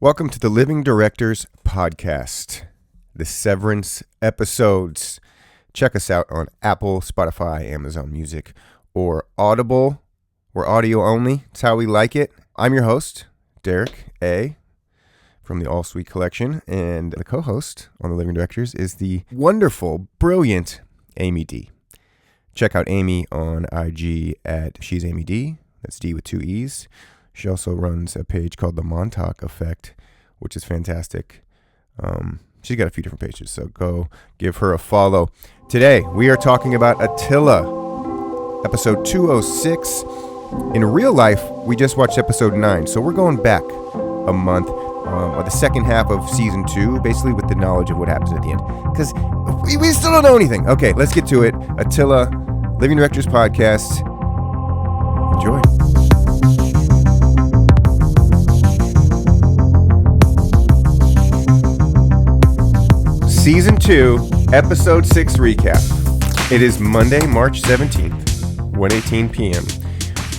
Welcome to the Living Directors Podcast, the Severance episodes. Check us out on Apple, Spotify, Amazon Music, or Audible. We're audio only. It's how we like it. I'm your host, Derek A. from the Ahlswede Collection, and the co-host on the Living Directors is the wonderful, brilliant Amy D. Check out Amy on IG at She's Amy D. That's D with 2 E's. She also runs a page called The Montauk Effect, which is fantastic. She's got a few different pages, so go give her a follow. Today, we are talking about Attila, episode 206. In real life, we just watched episode 9, so we're going back a month, or the second half of season 2, basically with the knowledge of what happens at the end, because we still don't know anything. Okay, let's get to it. Attila, Living Directors Podcast. Enjoy. Season 2, Episode 6 recap. It is Monday, March 17th, 1:18 p.m.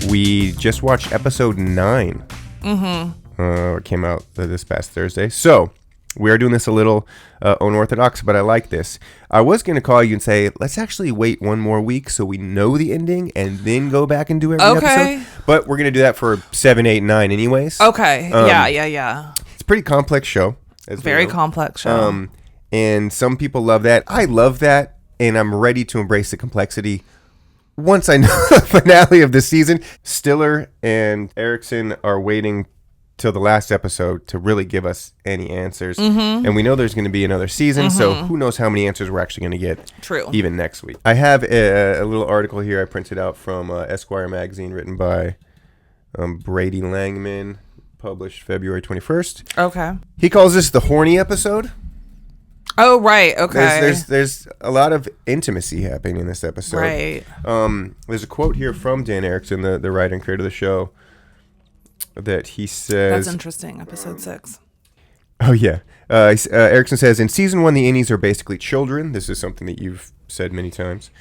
We just watched Episode 9. It came out this past Thursday. So, we are doing this a little unorthodox, but I like this. I was going to call you and say, let's actually wait one more week so we know the ending and then go back and do every episode. But we're going to do that for 7, 8, 9 anyways. Okay. Yeah. It's a pretty complex show. Very complex show. And some people love that. I love that, and I'm ready to embrace the complexity once I know the finale of the season. Stiller and Erickson are waiting till the last episode to really give us any answers. And we know there's going to be another season, so who knows how many answers we're actually going to get. True. Even next week. I have a little article here I printed out from Esquire magazine written by Brady Langman, published February 21st. Okay. He calls this the horny episode. Oh, right. Okay. There's a lot of intimacy happening in this episode. Right. There's a quote here from Dan Erickson, the writer and creator of the show, that he says... That's interesting. Episode 6. Oh, yeah. Erickson says, in season 1, the innies are basically children. This is something that you've said many times.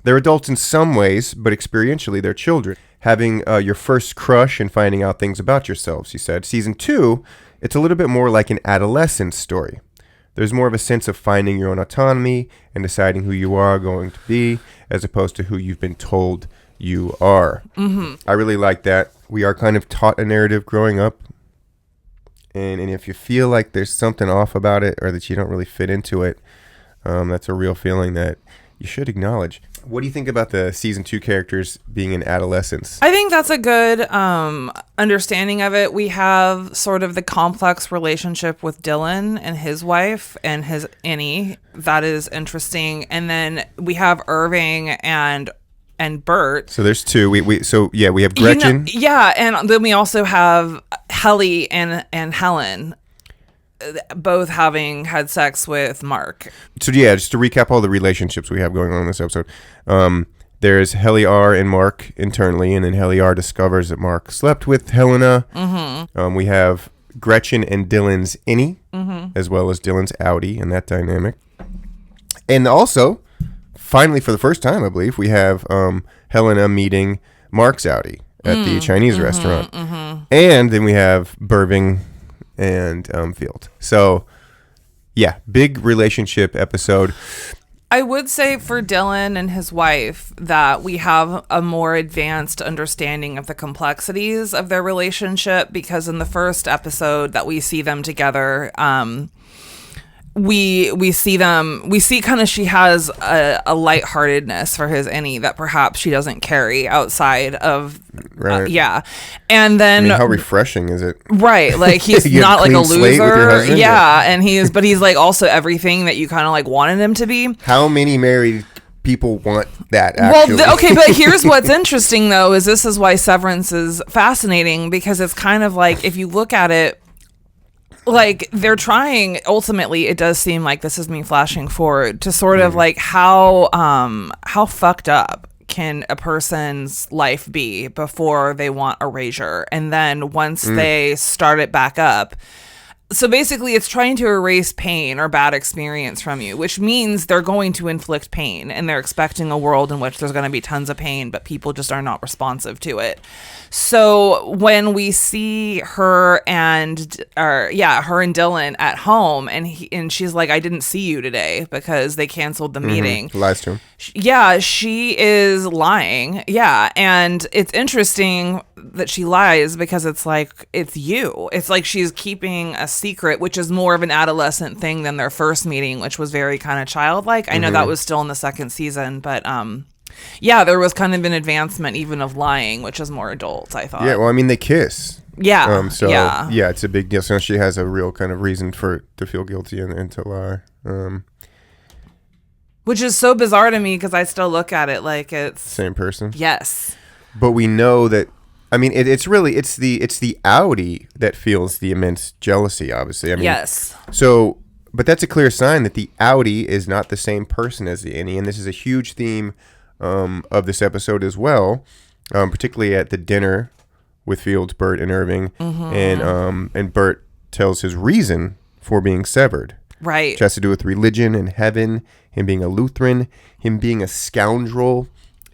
They're adults in some ways, but experientially they're children. Having your first crush and finding out things about yourselves, he said. Season 2, it's a little bit more like an adolescent story. There's more of a sense of finding your own autonomy and deciding who you are going to be as opposed to who you've been told you are. I really like that. We are kind of taught a narrative growing up. And if you feel like there's something off about it or that you don't really fit into it, that's a real feeling that you should acknowledge. What do you think about the season 2 characters being in adolescence? I think that's a good understanding of it. We have sort of the complex relationship with Dylan and his wife and his Annie. That is interesting. And then we have Irving and Bert. So there's 2. We have Gretchen. And then we also have Helly and Helen, both having had sex with Mark. So just to recap all the relationships we have going on in this episode. There's Helly R and Mark internally, and then Helly R discovers that Mark slept with Helena. We have Gretchen and Dylan's Innie, as well as Dylan's Outie, and that dynamic. And also, finally for the first time, I believe, we have Helena meeting Mark's Outie at the Chinese restaurant. And then we have Burving and Field. So, yeah, big relationship episode. I would say for Dylan and his wife that we have a more advanced understanding of the complexities of their relationship, because in the first episode that we see them together, we see kind of she has a lightheartedness for his Annie that perhaps she doesn't carry outside of right. And then how refreshing is it, right? Like he's not like a loser, and he's like also everything that you kind of like wanted him to be. How many married people want that, actually? Well, okay, but here's what's interesting though is this is why Severance is fascinating, because it's kind of like, if you look at it, like they're trying, ultimately it does seem like, this is me flashing forward to sort of like how fucked up can a person's life be before they want erasure, and then once they start it back up, So basically, it's trying to erase pain or bad experience from you, which means they're going to inflict pain, and they're expecting a world in which there's going to be tons of pain, but people just are not responsive to it. So when we see her and Dylan at home, and she's like, "I didn't see you today because they canceled the meeting." Lies to him. Yeah, she is lying. Yeah, and it's interesting that she lies because it's like, it's you. It's like she's keeping a secret, which is more of an adolescent thing than their first meeting, which was very kind of childlike. I know that was still in the second season, but yeah, there was kind of an advancement even of lying, which is more adult, I thought. Yeah, well, I mean, they kiss. Yeah. Yeah, it's a big deal. So she has a real kind of reason to feel guilty and to lie. Which is so bizarre to me because I still look at it like it's same person. Yes. But we know that. I mean, it's the Audi that feels the immense jealousy. Obviously, I mean, yes. So, but that's a clear sign that the Audi is not the same person as the innie, and this is a huge theme of this episode as well, particularly at the dinner with Fields, Bert, and Irving, and Bert tells his reason for being severed. Right. Which has to do with religion and heaven, him being a Lutheran, him being a scoundrel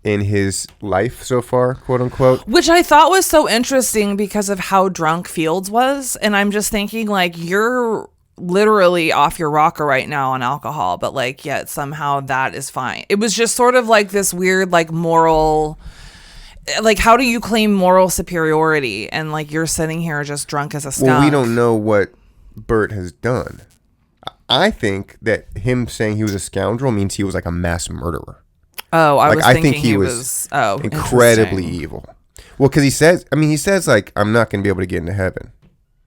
in his life so far, quote unquote. Which I thought was so interesting because of how drunk Fields was. And I'm just thinking, like, you're literally off your rocker right now on alcohol, but like, yet somehow that is fine. It was just sort of like this weird, like, moral, like, how do you claim moral superiority? And like, you're sitting here just drunk as a skunk. Well, we don't know what Bert has done. I think that him saying he was a scoundrel means he was like a mass murderer. Oh, I think he was incredibly evil. Well, because he says, like, I'm not going to be able to get into heaven.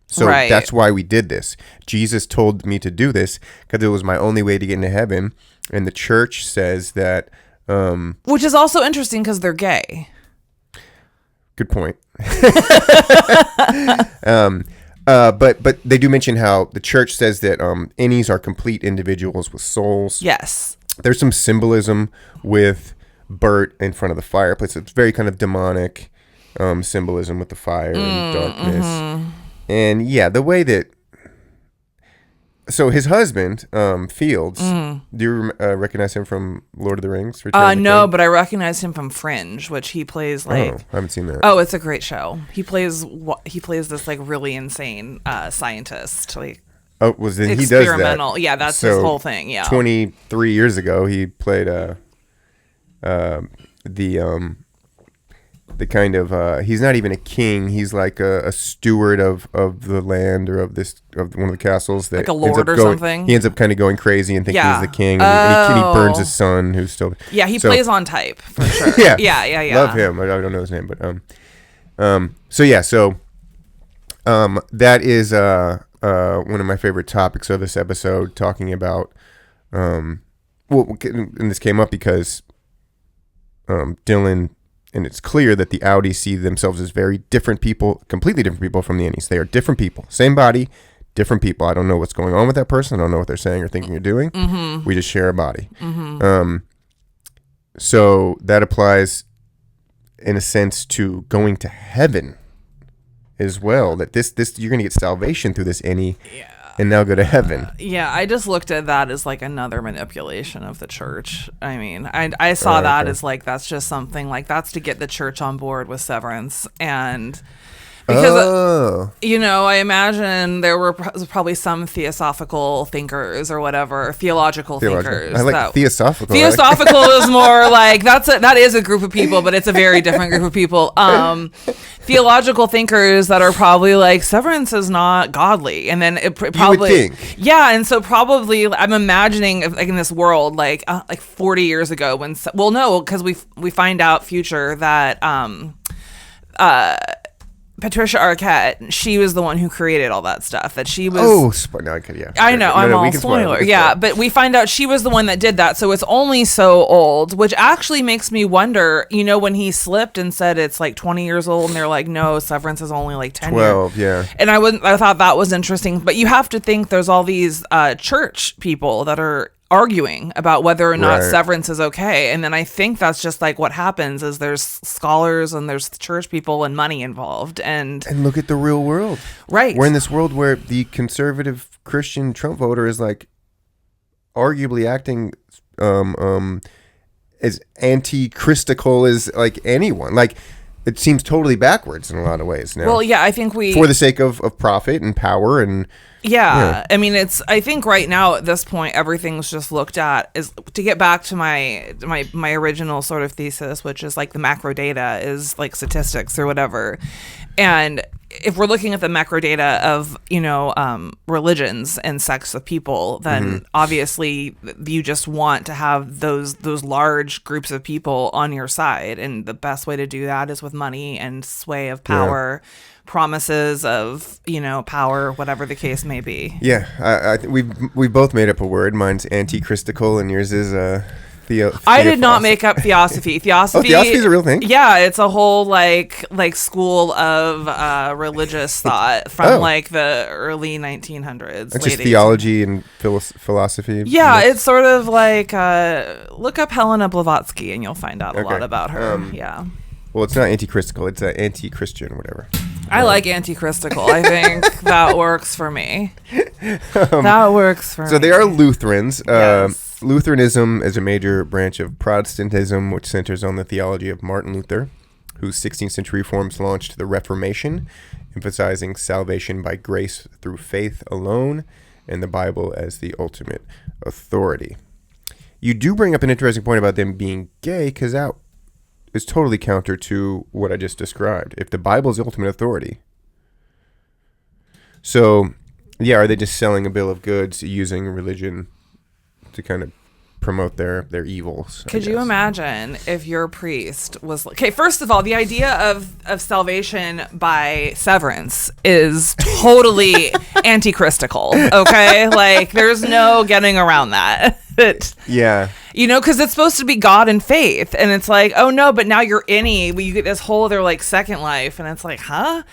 So that's why we did this. Jesus told me to do this because it was my only way to get into heaven. And the church says that. Which is also interesting because they're gay. Good point. But they do mention how the church says that innies are complete individuals with souls. Yes. There's some symbolism with Bert in front of the fireplace. It's very kind of demonic symbolism with the fire and darkness. And yeah, the way that... So his husband, Fields, do you recognize him from Lord of the Rings? No, but I recognize him from Fringe, which he plays like... Oh, I haven't seen that. Oh, it's a great show. He plays this like really insane scientist. Like, oh, well, then he does experimental. that. Yeah, that's his whole thing. Yeah. 23 years ago, he played the kind of he's not even a king. He's like a steward of the land or of one of the castles. That like a lord or something. He ends up kind of going crazy and thinking he's the king, and he burns his son, who's still. Yeah, he plays on type for sure. yeah. Love him. I don't know his name, but that is one of my favorite topics of this episode, talking about and this came up because Dylan, and it's clear that the Audis see themselves as very different people, completely different people from the innies. They are different people, same body, different people. I don't know what's going on with that person. I don't know what they're saying or thinking or doing. We just share a body. So that applies in a sense to going to heaven as well, that this you're going to get salvation through this innie and now go to heaven. I just looked at that as like another manipulation of the church. I mean, I saw that as like, that's just something like, that's to get the church on board with Severance. And because, I imagine there was probably some theosophical thinkers or whatever, theological thinkers. I like theosophical. Theosophical is more like, that is a group of people, but it's a very different group of people. Theological thinkers that are probably like, Severance is not godly. And then it probably... You would think. Yeah, and so probably, I'm imagining like in this world, like 40 years ago when... Well, no, because we find out future that... Patricia Arquette, she was the one who created all that stuff. That she was. I know, I'm all spoiler. Yeah, but we find out she was the one that did that. So it's only so old, which actually makes me wonder. When he slipped and said it's like 20 years old, and they're like, no, Severance is only like 10 12. years. Yeah. And I thought that was interesting. But you have to think there's all these church people that are arguing about whether or not Right. severance is okay. And then I think that's just like what happens is there's scholars and there's church people and money involved. And look at the real world. right. We're in this world where the conservative Christian Trump voter is like arguably acting as anti-Christical as like anyone. Like it seems totally backwards in a lot of ways now. Well, yeah, I think for the sake of profit and power and yeah. I mean, I think right now at this point, everything's just looked at is to get back to my original sort of thesis, which is like the macro data is like statistics or whatever. And if we're looking at the macro data of, religions and sects of people, then obviously you just want to have those large groups of people on your side. And the best way to do that is with money and sway of power. Yeah. Promises of power, whatever the case may be. Yeah, I we both made up a word. Mine's anti-Christical, and yours is I did not make up theosophy. Theosophy is a real thing. Yeah, it's a whole like school of religious thought from like the early 1900s. It's just theology and philosophy. Yeah, it's sort of like look up Helena Blavatsky and you'll find out a lot about her. Yeah. Well, it's not anti-Christical. It's anti-Christian, whatever. I like anti-Christical. I think that works for me. That works for me. So they are Lutherans. Yes. Lutheranism is a major branch of Protestantism, which centers on the theology of Martin Luther, whose 16th century reforms launched the Reformation, emphasizing salvation by grace through faith alone and the Bible as the ultimate authority. You do bring up an interesting point about them being gay, because that is totally counter to what I just described. If the Bible is the ultimate authority. So, yeah, are they just selling a bill of goods using religion to kind of promote their evils? Could you imagine if your priest was okay? First of all, the idea of salvation by severance is totally anti-Christical. Okay, like there's no getting around that. Yeah. Because it's supposed to be God and faith, and it's like, oh no, but now you're you get this whole other like second life, and it's like, huh?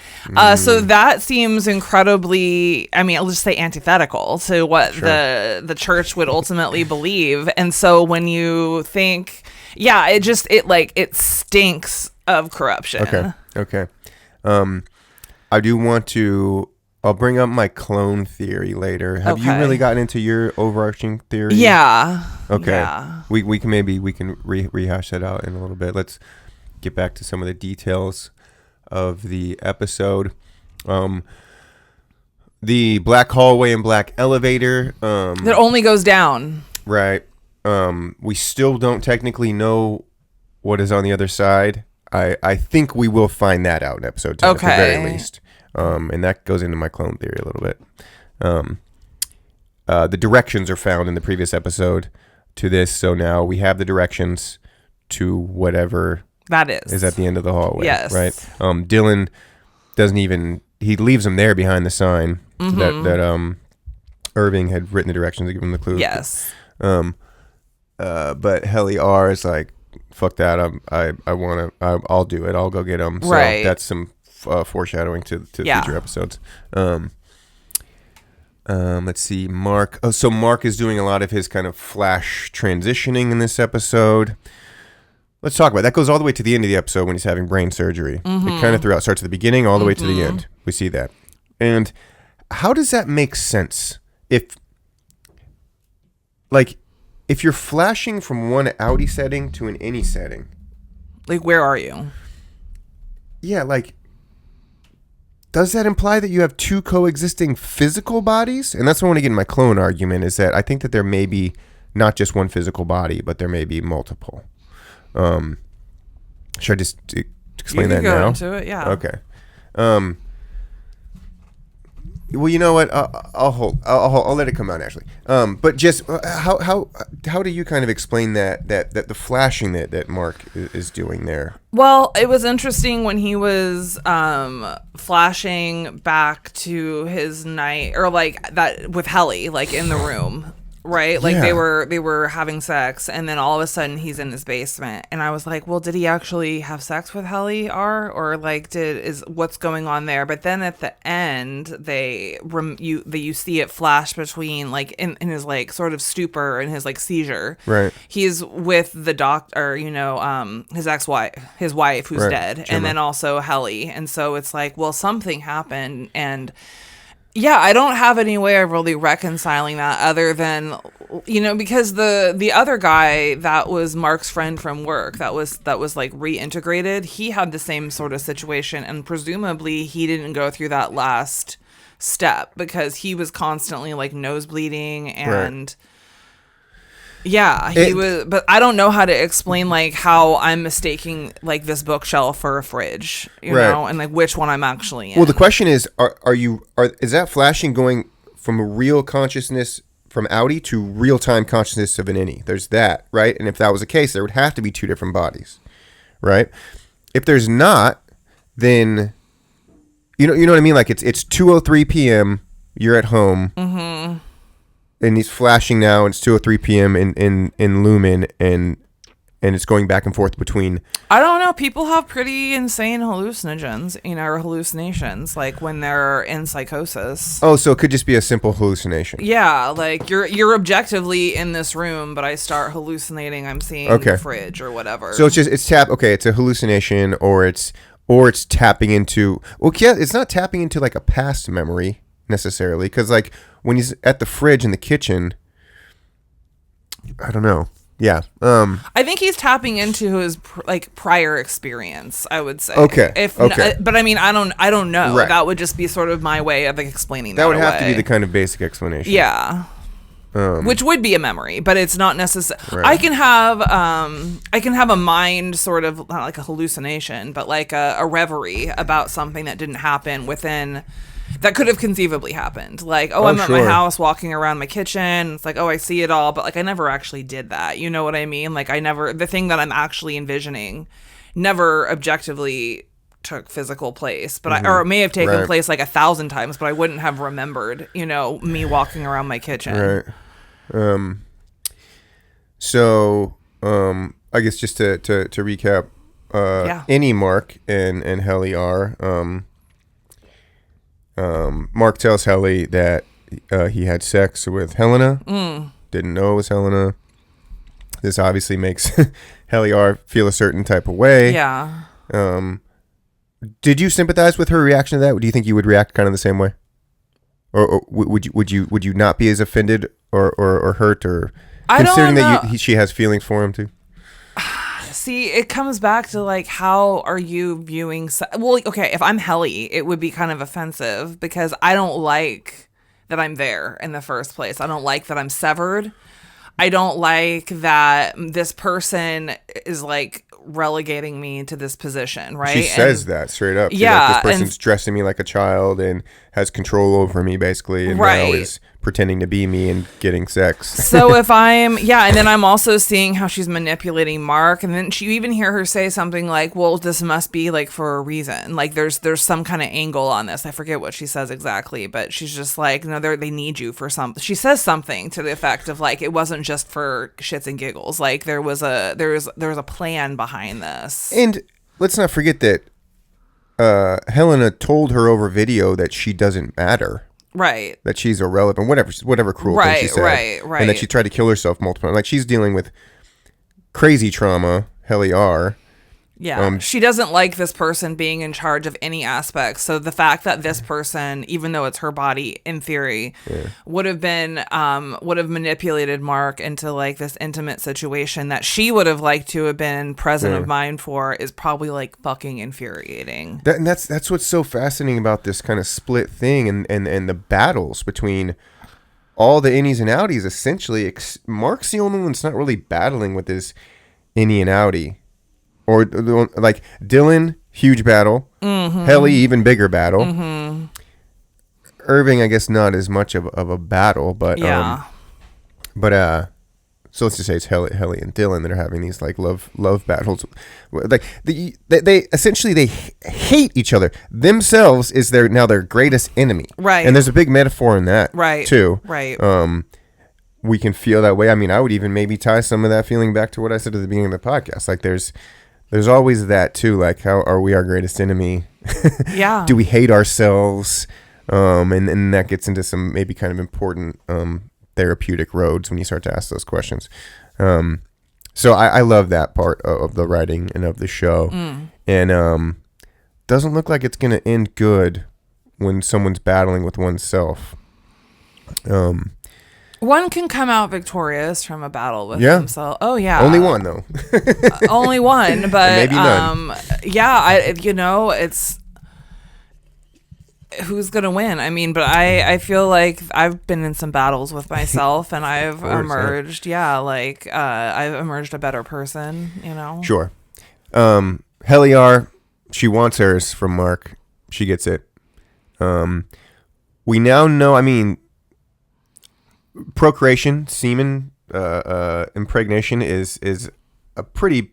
So that seems incredibly, I'll just say antithetical to what the church would ultimately believe. And so when you think, yeah, it stinks of corruption. Okay. I do want to. I'll bring up my clone theory later. Have you really gotten into your overarching theory? Yeah. Okay. Yeah. We can rehash that out in a little bit. Let's get back to some of the details of the episode. The black hallway and black elevator. That only goes down. Right. We still don't technically know what is on the other side. I think we will find that out in episode 10 at the very least. And that goes into my clone theory a little bit. The directions are found in the previous episode to this, so now we have the directions to whatever that is at the end of the hallway. Yes. Right. Dylan doesn't even, he leaves them there behind the sign that Irving had written the directions to give him the clue. Yes. But Helly R is like, fuck that. I'll do it. I'll go get them. So right. That's some foreshadowing to future episodes. Let's see, Mark. Oh, so Mark is doing a lot of his kind of flash transitioning in this episode. Let's talk about it. That goes all the way to the end of the episode when he's having brain surgery. It kind of throughout starts at the beginning all the way to the end. We see that. And how does that make sense? If you're flashing from one outie setting to an innie setting, like where are you? Yeah, does that imply that you have two coexisting physical bodies? And that's what I want to get in my clone argument, is that I think that there may be not just one physical body, but there may be multiple. Should I just explain that now? You can go into it, yeah. Okay. Well, you know what? I'll let it come out naturally. But just how do you kind of explain that the flashing that Mark is doing there? Well, it was interesting when he was flashing back to his night, or like that with Helly, like in the room. right? Like Yeah. they were having sex, and then all of a sudden he's in his basement, and I was like, well, did he actually have sex with Helly R, or like what's going on there? But then at the end, you see it flash between like in his like sort of stupor and his like seizure. Right. He's with the doctor, his his wife who's dead, Gemma. and then also Helly, and so it's like, well, something happened, and. Yeah, I don't have any way of really reconciling that other than, because the other guy that was Mark's friend from work that was like reintegrated, he had the same sort of situation, and presumably he didn't go through that last step because he was constantly like nose bleeding and yeah, he was, but I don't know how to explain like how I'm mistaking like this bookshelf for a fridge, and like which one I'm actually in. Well, the question is, is that flashing going from a real consciousness from Audi to real time consciousness of an innie? There's that, right? And if that was the case, there would have to be two different bodies, right? If there's not, then you know what I mean? Like it's 2:03 p.m. You're at home. Mm-hmm. And he's flashing now, and it's 2:03 p.m. in Lumen, and it's going back and forth between... I don't know. People have pretty insane hallucinogens, or hallucinations, like when they're in psychosis. Oh, so it could just be a simple hallucination. Yeah, like you're objectively in this room, but I start hallucinating. I'm seeing the fridge or whatever. So it's a hallucination, or it's tapping into... Well, yeah, it's not tapping into like a past memory necessarily, because like when he's at the fridge in the kitchen, I don't know. Yeah. I think he's tapping into his prior experience, I would say. Okay. But I mean, I don't know. Right. That would just be sort of my way of explaining that. That would have to be the kind of basic explanation. Yeah. Which would be a memory, but it's not necessary. Right. I can have a mind sort of not like a hallucination, but like a reverie about something that didn't happen within. That could have conceivably happened. Like, I'm at my house walking around my kitchen. It's like, I see it all. But, like, I never actually did that. You know what I mean? Like, the thing that I'm actually envisioning never objectively took physical place. But or it may have taken place, like, 1,000 times. But I wouldn't have remembered, me walking around my kitchen. Right. So, I guess just to recap, Innie Mark and Helly R, Mark tells Helly that he had sex with Helena. Didn't know it was Helena. This obviously makes Helly R feel a certain type of way. Yeah. Did you sympathize with her reaction to that? Do you think you would react kind of the same way, or would you not be as offended or hurt, or considering that she has feelings for him too? See, it comes back to like, how are you viewing? Well, okay, if I'm Helly, it would be kind of offensive because I don't like that I'm there in the first place. I don't like that I'm severed. I don't like that this person is like relegating me to this position, right? She says that straight up. Yeah. Like, this person's dressing me like a child and has control over me basically, and now is pretending to be me and getting sex. So if and then I'm also seeing how she's manipulating Mark, and then you even hear her say something like, well, this must be like for a reason. Like there's some kind of angle on this. I forget what she says exactly, but she's just like, no, they need you for something. She says something to the effect of like, it wasn't just for shits and giggles. Like there was a plan behind this. And let's not forget that Helena told her over video that she doesn't matter. Right. That she's irrelevant, whatever cruel thing she said. Right. And that she tried to kill herself multiple times. Like, she's dealing with crazy trauma, Helly R. Yeah. She doesn't like this person being in charge of any aspects. So the fact that this person, even though it's her body, in theory, would have manipulated Mark into like this intimate situation that she would have liked to have been present of mind for is probably like fucking infuriating. And that's what's so fascinating about this kind of split thing and the battles between all the innies and outies. Essentially, Mark's the only one that's not really battling with his innie and outie. Or like Dylan, huge battle. Mm-hmm. Helly, even bigger battle. Mm-hmm. Irving, I guess, not as much of a battle, but so let's just say it's Helly and Dylan that are having these like love battles. Like they essentially hate each other. Themselves is their greatest enemy. Right. And there's a big metaphor in that. Right. Too. Right. we can feel that way. I mean, I would even maybe tie some of that feeling back to what I said at the beginning of the podcast. Like there's always that too. Like, how are we our greatest enemy? Yeah. Do we hate ourselves? And that gets into some maybe kind of important therapeutic roads when you start to ask those questions. So I love that part of the writing and of the show. And doesn't look like it's going to end good when someone's battling with oneself. One can come out victorious from a battle with himself. Oh yeah, only one though. Only one, but maybe none. It's who's gonna win. I mean, but I feel like I've been in some battles with myself, and I've emerged. Yeah, like I've emerged a better person. Sure. Heliar, she wants hers from Mark. She gets it. We now know. I mean, procreation, semen, impregnation is a pretty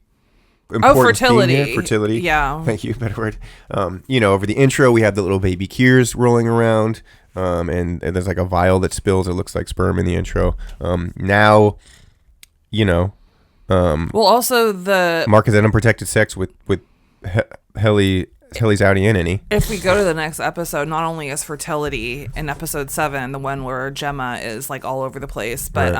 important fertility. theme here. Fertility. Yeah. Thank you. Better word. Over the intro, we have the little baby Kiers rolling around, and there's like a vial that spills. It looks like sperm in the intro. Now, well, also Mark has had unprotected sex with Helly's outie and any. If we go to the next episode, not only is fertility in episode 7, the one where Gemma is like all over the place, but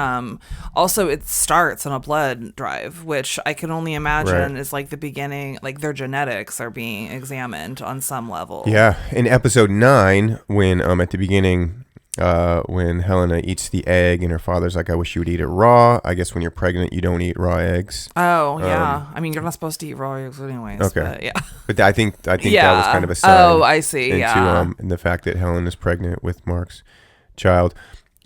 also it starts on a blood drive, which I can only imagine is like the beginning, like their genetics are being examined on some level. Yeah. In episode 9, when at the beginning, when Helena eats the egg and her father's like, I wish you would eat it raw. I guess when you're pregnant, you don't eat raw eggs. Oh, yeah. I mean, you're not supposed to eat raw eggs anyways. Okay. But, yeah. But I think that was kind of a sign. Oh, I see. Into the fact that Helen is pregnant with Mark's child.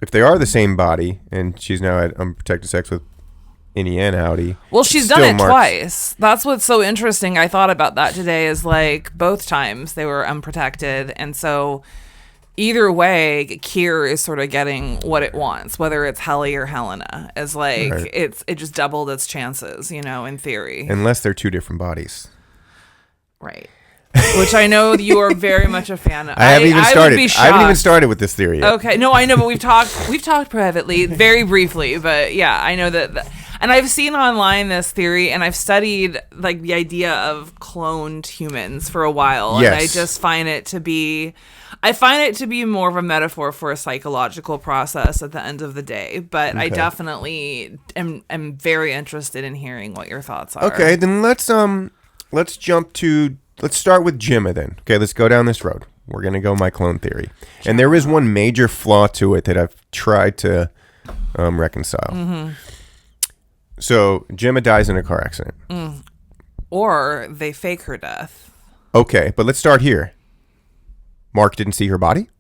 If they are the same body and she's now had unprotected sex with any and outie. Well, she's done it twice. That's what's so interesting. I thought about that today is like both times they were unprotected. And so either way, Kier is sort of getting what it wants, whether it's Helly or Helena. Is like it just doubled its chances, in theory. Unless they're two different bodies. Right. Which I know you are very much a fan of. I haven't even started with this theory yet. Okay. No, I know, but we've talked privately, very briefly, but yeah, I know that. And I've seen online this theory, and I've studied like the idea of cloned humans for a while, and I just find it to be more of a metaphor for a psychological process at the end of the day. But I definitely am very interested in hearing what your thoughts are. Okay, then let's start with Gemma then. Okay, let's go down this road. We're gonna go my clone theory, and there is one major flaw to it that I've tried to reconcile. Mm-hmm. So Gemma dies in a car accident, or they fake her death. Okay, but let's start here. Mark didn't see her body?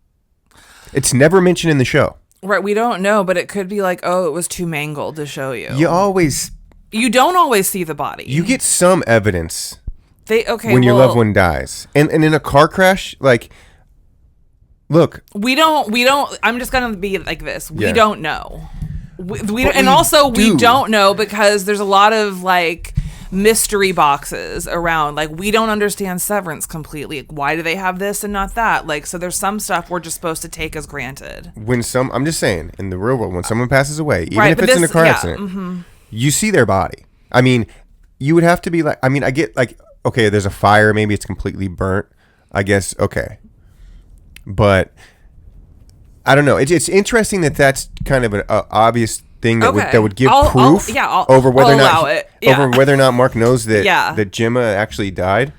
It's never mentioned in the show. Right, we don't know, but it could be like, oh, it was too mangled to show you. You don't always see the body. You get some evidence when your loved one dies. And in a car crash, like, look. We don't, I'm just going to be like this. We don't know. We don't know because there's a lot of, like, mystery boxes around. Like, we don't understand Severance completely. Like, why do they have this and not that? Like, so there's some stuff we're just supposed to take as granted. I'm just saying, in the real world, when someone passes away, even if it's in a car accident, you see their body. I mean, you would have to be like, I get like, okay, there's a fire, maybe it's completely burnt. I guess, okay. But I don't know. It's interesting that that's kind of an obvious thing that would give proof over whether or not Mark knows that Gemma actually died.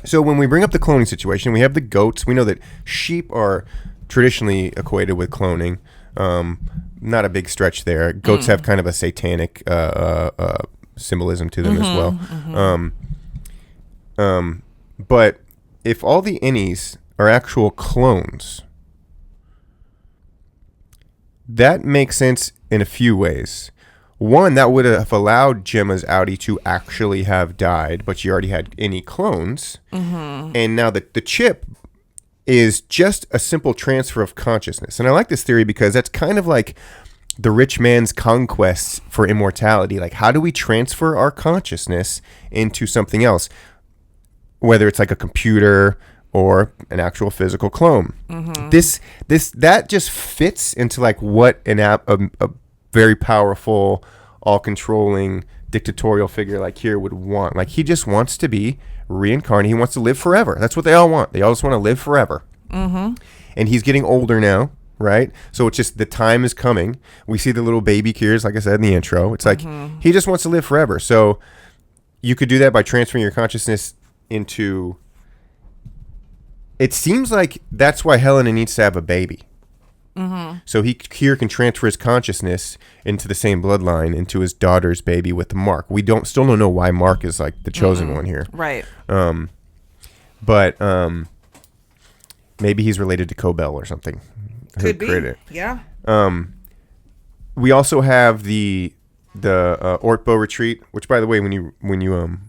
So when we bring up the cloning situation, we have the goats. We know that sheep are traditionally equated with cloning. Not a big stretch there. Goats have kind of a satanic symbolism to them as well. But if all the innies are actual clones, that makes sense in a few ways. One, that would have allowed Gemma's outie to actually have died, but she already had any clones. Mm-hmm. And now the chip is just a simple transfer of consciousness. And I like this theory because that's kind of like the rich man's conquest for immortality. Like, how do we transfer our consciousness into something else? Whether it's like a computer or an actual physical clone. That just fits into like what a very powerful, all-controlling dictatorial figure like here would want. Like he just wants to be reincarnated. He wants to live forever. That's what they all want. They all just want to live forever. And he's getting older now, right? So it's just the time is coming. We see the little baby Kiers, like I said in the intro. It's like he just wants to live forever. So you could do that by transferring your consciousness into... It seems like that's why Helena needs to have a baby. So Kier can transfer his consciousness into the same bloodline into his daughter's baby with Mark. We still don't know why Mark is like the chosen one here. Right. But maybe he's related to Cobell or something. Could be. Yeah. We also have the Ortbo retreat, which by the way, when you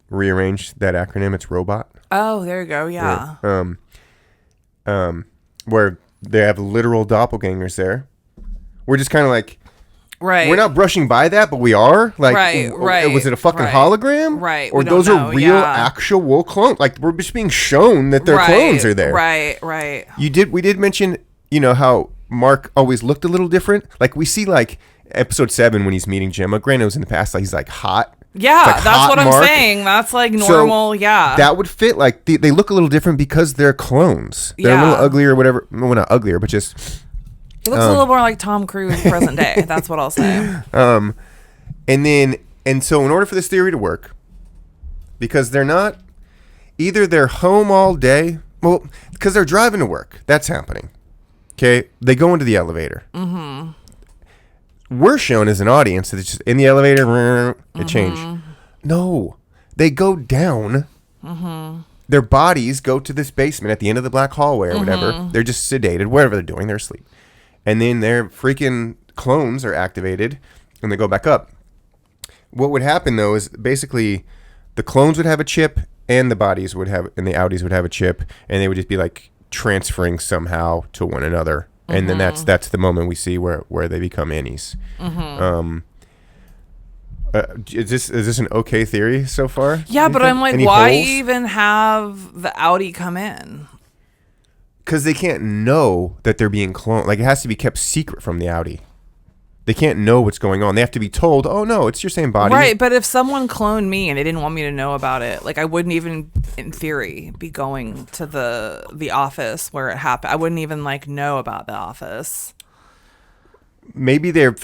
rearrange that acronym, it's robot. Oh, there you go. Yeah. Where they have literal doppelgangers there. We're just kind of like, right. We're not brushing by that, but we are. Like, right. Was it a fucking hologram? Right. Or those are real, actual clones? Like, we're just being shown that their clones are there. Right. We did mention, how Mark always looked a little different. Like, we see, like, episode 7 when he's meeting Gemma. Granted, it was in the past, like, he's, like, hot. Yeah, like that's what I'm Mark. saying. That's like normal, yeah. That would fit. Like, they look a little different because they're clones. They're a little uglier or whatever. Well, not uglier, but just... He looks a little more like Tom Cruise present day. That's what I'll say. So in order for this theory to work, because they're not... Either they're home all day... Well, because they're driving to work. That's happening. Okay? They go into the elevator. We're shown as an audience that it's just in the elevator, it changed. No, they go down. Their bodies go to this basement at the end of the black hallway or whatever. They're just sedated, whatever they're doing, they're asleep. And then their freaking clones are activated and they go back up. What would happen though is basically the clones would have a chip and the bodies would have, and the Audis would have a chip, and they would just be like transferring somehow to one another. And then that's the moment we see where they become innies. Is this an okay theory so far? Yeah, but I'm like, why even have the Audi come in? Because they can't know that they're being cloned. Like, it has to be kept secret from the Audi. They can't know what's going on. They have to be told, oh, no, it's your same body. Right, but if someone cloned me and they didn't want me to know about it, like, I wouldn't even, in theory, be going to the office where it happened. I wouldn't even, like, know about the office. Maybe their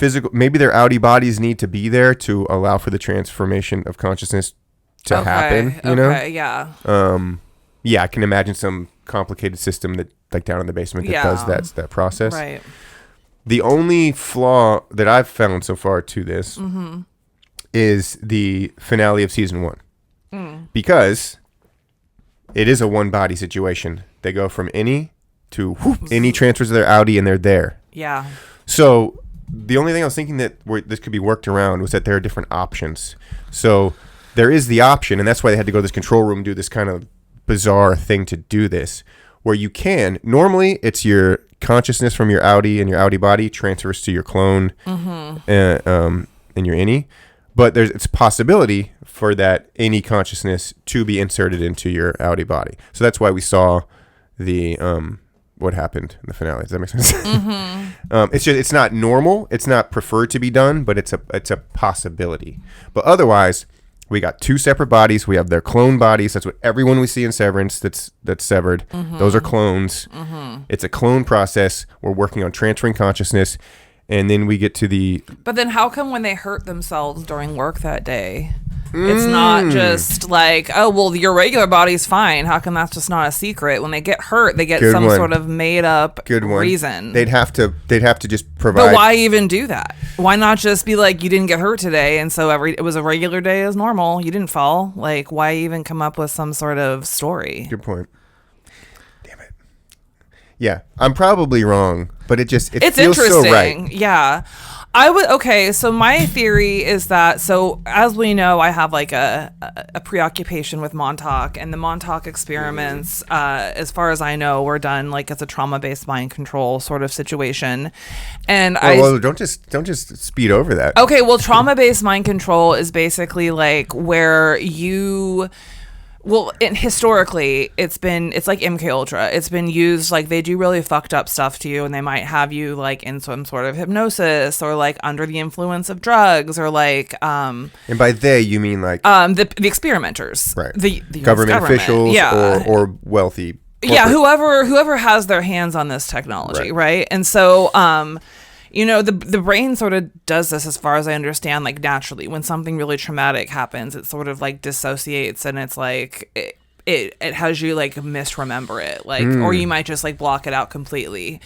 Audi bodies need to be there to allow for the transformation of consciousness to happen, you know? Yeah. Yeah, I can imagine some complicated system that, like, down in the basement that does that process. Right. The only flaw that I've found so far to this is the finale of season 1. Because it is a one-body situation. They go from Innie to Innie transfers to their Audi and they're there. Yeah. So the only thing I was thinking that this could be worked around was that there are different options. So there is the option, and that's why they had to go to this control room and do this kind of bizarre thing to do this, where you can, normally it's your consciousness from your Audi and your Audi body transfers to your clone and your Innie, but it's a possibility for that Innie consciousness to be inserted into your Audi body. So that's why we saw the what happened in the finale. Does that make sense? It's not normal. It's not preferred to be done, but it's a possibility. But otherwise, we got 2 separate bodies. We have their clone bodies. That's what everyone we see in Severance that's severed. Those are clones. It's a clone process. We're working on transferring consciousness. And then we get to the... But then how come when they hurt themselves during work that day, it's not just like, oh, well, your regular body's fine. How come that's just not a secret? When they get hurt, they get sort of made up reason. They'd have to just provide... But why even do that? Why not just be like, you didn't get hurt today, and so it was a regular day as normal. You didn't fall. Like, why even come up with some sort of story? Good point. Damn it. Yeah, I'm probably wrong, but it feels interesting. So right. Yeah. So my theory is that, so as we know, I have like a preoccupation with Montauk, and the Montauk experiments, as far as I know, were done like as a trauma-based mind control sort of situation. And don't just speed over that. Okay, well, trauma-based mind control is basically like where you Well, historically, it's like MK Ultra. It's been used, like, they do really fucked up stuff to you, and they might have you, like, in some sort of hypnosis or, like, under the influence of drugs or, like, and by they, you mean, like, the experimenters, right? The government officials, yeah, or wealthy. Corporate. Yeah, whoever has their hands on this technology, right? And so, the brain sort of does this, as far as I understand, like, naturally. When something really traumatic happens, it sort of, like, dissociates, and it's like it has you, like, misremember it, like, or you might just, like, block it out completely.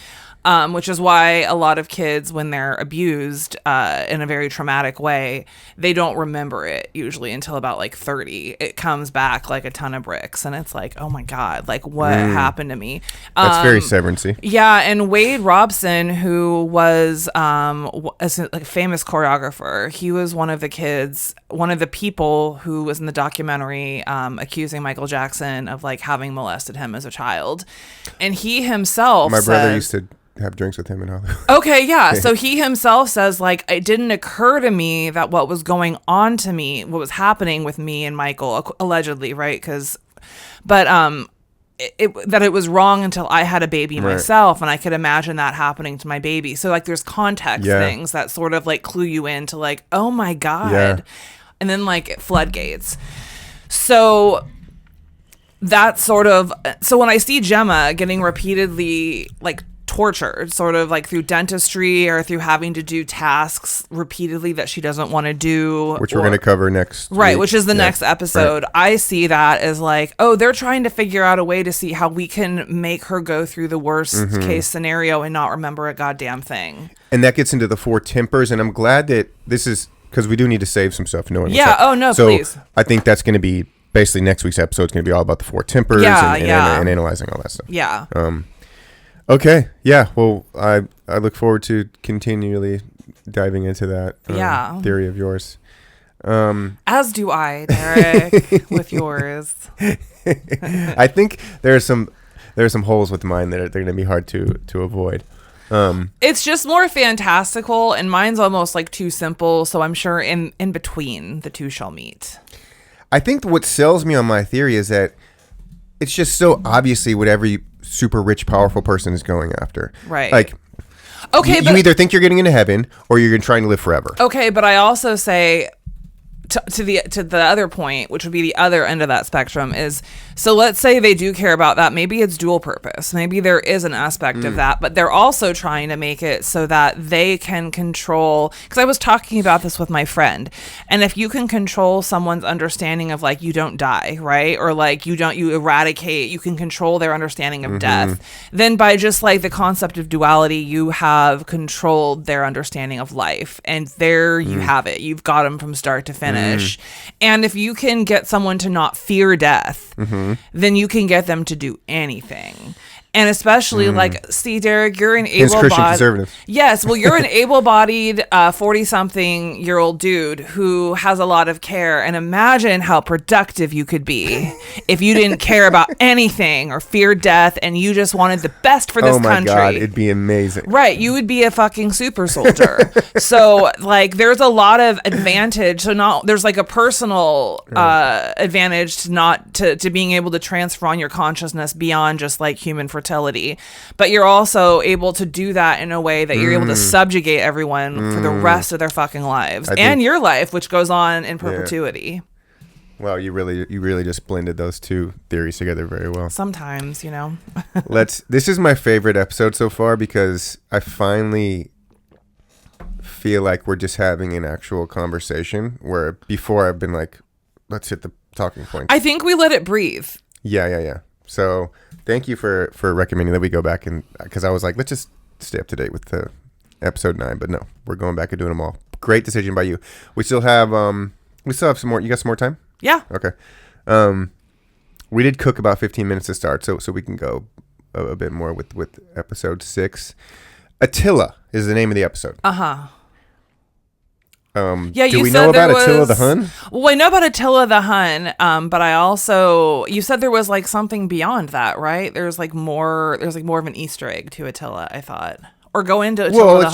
Which is why a lot of kids, when they're abused in a very traumatic way, they don't remember it usually until about, like, 30. It comes back like a ton of bricks, and it's like, oh my God, like, what happened to me? That's very Severance-y. Yeah, and Wade Robson, who was a famous choreographer, he was one of the people who was in the documentary accusing Michael Jackson of, like, having molested him as a child. And he himself My brother used to have drinks with him in Hollywood. Okay, yeah. So he himself says, like, it didn't occur to me that what was going on to me, what was happening with me and Michael, allegedly, right? That it was wrong until I had a baby myself, and I could imagine that happening to my baby. So, like, there's context things that sort of, like, clue you into, like, oh my God. And then, like, floodgates. So that sort of, so when I see Gemma getting repeatedly, like, tortured, sort of like through dentistry or through having to do tasks repeatedly that she doesn't want to do, which we're going to cover next week. Which is the next episode. I see that as like, oh, they're trying to figure out a way to see how we can make her go through the worst case scenario and not remember a goddamn thing. And that gets into the 4 tempers, and I'm glad that this is, because we do need to save some stuff. Please. I think that's going to be basically next week's episode is going to be all about the 4 tempers and analyzing all that stuff. Yeah. Okay. Yeah. Well, I look forward to continually diving into that theory of yours. As do I, Derek, with yours. I think there are some holes with mine that they're going to be hard to avoid. It's just more fantastical, and mine's almost like too simple. So I'm sure in between the two shall meet. I think what sells me on my theory is that it's just so obviously what every super rich, powerful person is going after. Right. Like, okay, you either think you're getting into heaven or you're trying to live forever. Okay, but I also say to the other point, which would be the other end of that spectrum, is, so let's say they do care about that. Maybe it's dual purpose. Maybe there is an aspect of that, but they're also trying to make it so that they can control, because I was talking about this with my friend, and if you can control someone's understanding of, like, you don't die, right? Or, like, you eradicate, you can control their understanding of death, then by just, like, the concept of duality, you have controlled their understanding of life, and there you have it. You've got them from start to finish. And if you can get someone to not fear death, then you can get them to do anything. And especially, like, see, Derek, you're an able-bodied... Yes, well, you're an able-bodied 40-something-year-old dude who has a lot of care. And imagine how productive you could be if you didn't care about anything or fear death and you just wanted the best for this country. Oh, my God, it'd be amazing. Right, you would be a fucking super soldier. So, like, there's a lot of advantage. So, there's, like, a personal advantage to being able to transfer on your consciousness beyond just, like, human fertility. But you're also able to do that in a way that you're able to subjugate everyone for the rest of their fucking lives and your life, which goes on in perpetuity. Well, you really just blended those two theories together very well. Sometimes, This is my favorite episode so far because I finally feel like we're just having an actual conversation, where before I've been like, let's hit the talking points. I think we let it breathe. Yeah. So thank you for recommending that we go back, and because I was like, let's just stay up to date with the episode 9, but no, we're going back and doing them all. Great decision by you. We still have some more. You got some more time? Yeah. Okay. We did cook about 15 minutes to start, so we can go a bit more with episode 6. Attila is the name of the episode. Do we know about Attila the Hun? Well, I know about Attila the Hun, but I also, you said there was, like, something beyond that, right? There's more of an Easter egg to Attila, I thought. Or go into Attila the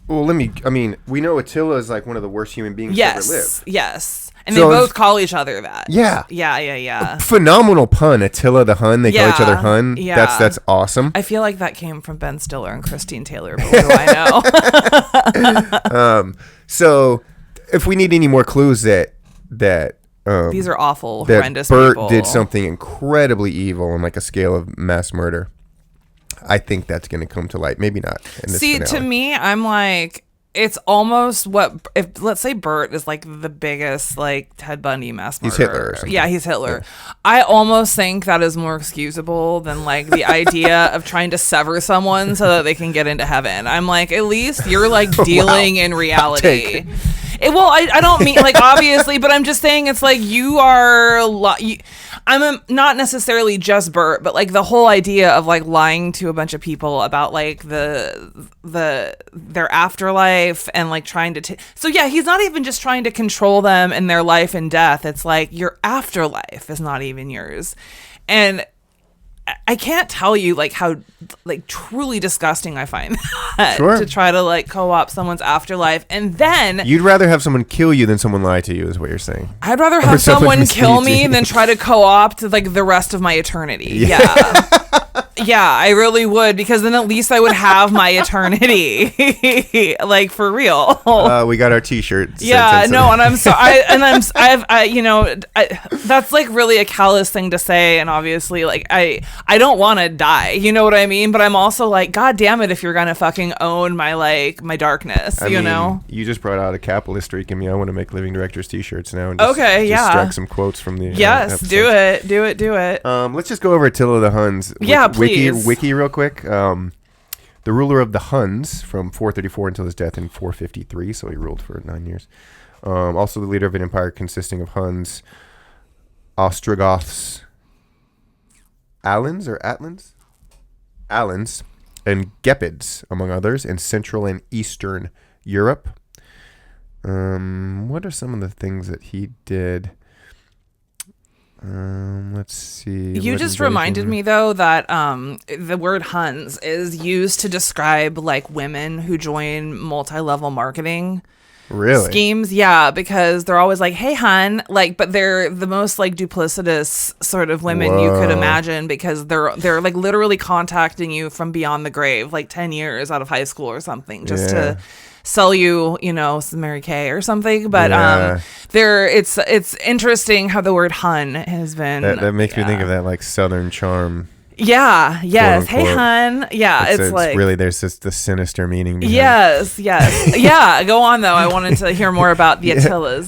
Hun. We know Attila is, like, one of the worst human beings to ever live. Yes. And they both call each other that. Yeah. Yeah. Phenomenal pun. Attila the Hun. They call each other Hun. Yeah. That's awesome. I feel like that came from Ben Stiller and Christine Taylor, but what do I know? So if we need any more clues that these are awful, that horrendous Bert people. did something incredibly evil on like a scale of mass murder, I think that's going to come to light. Maybe not. In this finale. To me, I'm like, it's almost if let's say Bert is like the biggest like Ted Bundy mass murderer. He's Hitler or something. Yeah, he's Hitler. Yeah. I almost think that is more excusable than like the idea of trying to sever someone so that they can get into heaven. I'm like, at least you're like dealing in reality. I don't mean like obviously, but I'm just saying it's like you are. I'm not necessarily just Bert, but like the whole idea of like lying to a bunch of people about like their afterlife and like trying to. So yeah, he's not even just trying to control them in their life and death. It's like your afterlife is not even yours, and I can't tell you like how like truly disgusting I find that to try to like co-opt someone's afterlife. And then you'd rather have someone kill you than someone lie to you is what you're saying. I'd rather have someone kill me than try to co-opt like the rest of my eternity. Yeah, I really would, because then at least I would have my eternity, like for real. We got our T-shirt. Yeah, no, and I'm sorry, that's like really a callous thing to say, and obviously, like I don't want to die, you know what I mean? But I'm also like, God damn it, if you're gonna fucking own my like my darkness, you know? You just brought out a capitalist streak in me. I want to make Living Directors T-shirts now. And just extract some quotes from the episodes. Do it. Let's just go over Attila the Huns. Wiki real quick. The ruler of the Huns from 434 until his death in 453, so he ruled for 9 years. Also the leader of an empire consisting of Huns, Ostrogoths, Alans, and Gepids, among others, in Central and Eastern Europe. What are some of the things that he did? Let's see. You just reminded me though that the word Huns is used to describe like women who join multi-level marketing schemes. Yeah, because they're always like, "Hey, hun," like, but they're the most like duplicitous sort of women you could imagine, because they're like literally contacting you from beyond the grave, like 10 years out of high school or something, just to sell you, some Mary Kay or something. But it's interesting how the word Hun has been. That makes me think of that like Southern charm. Yeah. Yes. Hey, hun. Yeah. It's like really there's just the sinister meaning behind Yes. Yeah. Go on though. I wanted to hear more about the Attilas.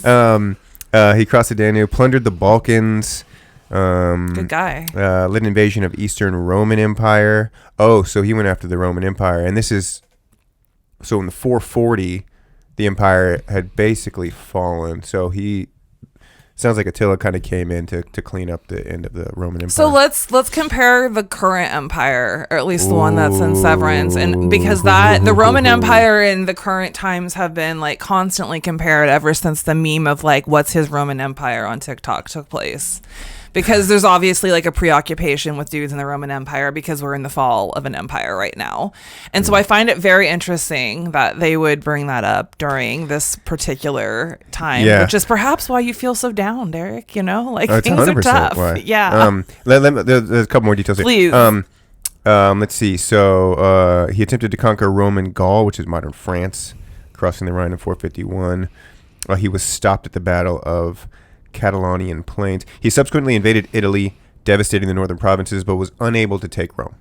He crossed the Danube, plundered the Balkans. Good guy. Led an invasion of Eastern Roman Empire. Oh, so he went after the Roman Empire, and this is. So in the 440, the empire had basically fallen. So he sounds like Attila kind of came in to clean up the end of the Roman Empire. So let's compare the current empire, or at least the one that's in Severance, and because the Roman Empire in the current times have been like constantly compared ever since the meme of like what's his Roman Empire on TikTok took place. Because there's obviously like a preoccupation with dudes in the Roman Empire, because we're in the fall of an empire right now. And so I find it very interesting that they would bring that up during this particular time, which is perhaps why you feel so down, Derek, like things are tough. Why. Yeah. There's a couple more details here. Please. Let's see. So he attempted to conquer Roman Gaul, which is modern France, crossing the Rhine in 451. He was stopped at the Battle of Catalonian Plains. He subsequently invaded Italy, devastating the northern provinces, but was unable to take Rome.